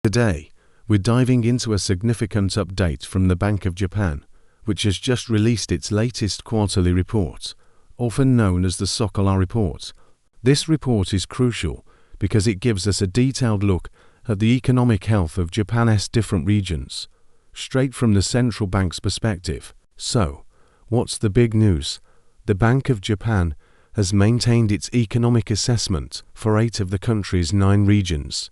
Today, we're diving into a significant update from the Bank of Japan, which has just released its latest quarterly report, often known as the Sokola Report. This report is crucial because it gives us a detailed look at the economic health of Japan's different regions, straight from the central bank's perspective. So, what's the big news? The Bank of Japan has maintained its economic assessment for 8 of the country's 9 regions.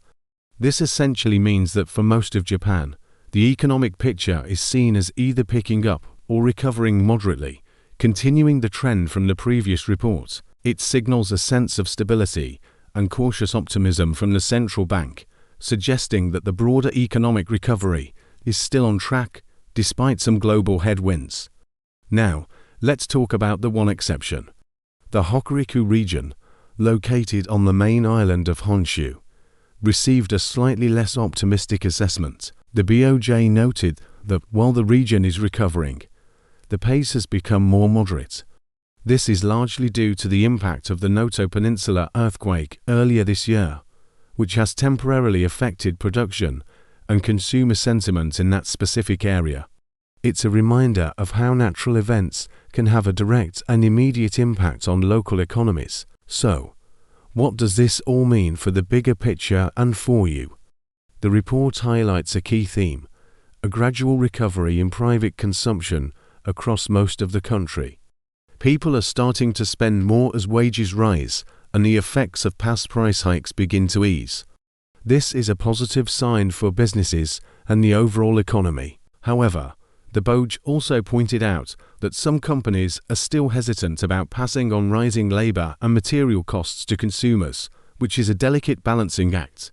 This essentially means that for most of Japan, the economic picture is seen as either picking up or recovering moderately, continuing the trend from the previous report. It signals a sense of stability and cautious optimism from the central bank, suggesting that the broader economic recovery is still on track despite some global headwinds. Now, let's talk about the one exception. The Hokuriku region, located on the main island of Honshu, received a slightly less optimistic assessment. The BoJ noted that while the region is recovering, the pace has become more moderate. This is largely due to the impact of the Noto Peninsula earthquake earlier this year, which has temporarily affected production and consumer sentiment in that specific area. It's a reminder of how natural events can have a direct and immediate impact on local economies. So, what does this all mean for the bigger picture and for you? The report highlights a key theme: a gradual recovery in private consumption across most of the country. People are starting to spend more as wages rise and the effects of past price hikes begin to ease. This is a positive sign for businesses and the overall economy. However, the BoJ also pointed out that some companies are still hesitant about passing on rising labor and material costs to consumers, which is a delicate balancing act.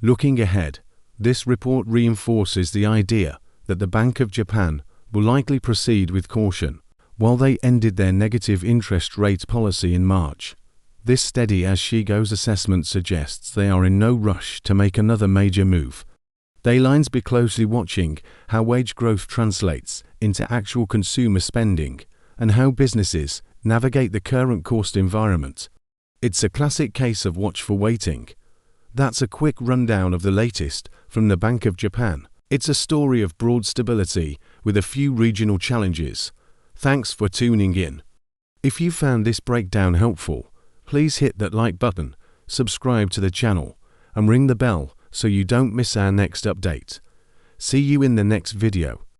Looking ahead, this report reinforces the idea that the Bank of Japan will likely proceed with caution. While they ended their negative interest rate policy in March, this steady-as-she-goes assessment suggests they are in no rush to make another major move. They'll be closely watching how wage growth translates into actual consumer spending and how businesses navigate the current cost environment. It's a classic case of watchful waiting. That's a quick rundown of the latest from the Bank of Japan. It's a story of broad stability with a few regional challenges. Thanks for tuning in. If you found this breakdown helpful, please hit that like button, subscribe to the channel, and ring the bell so you don't miss our next update. See you in the next video.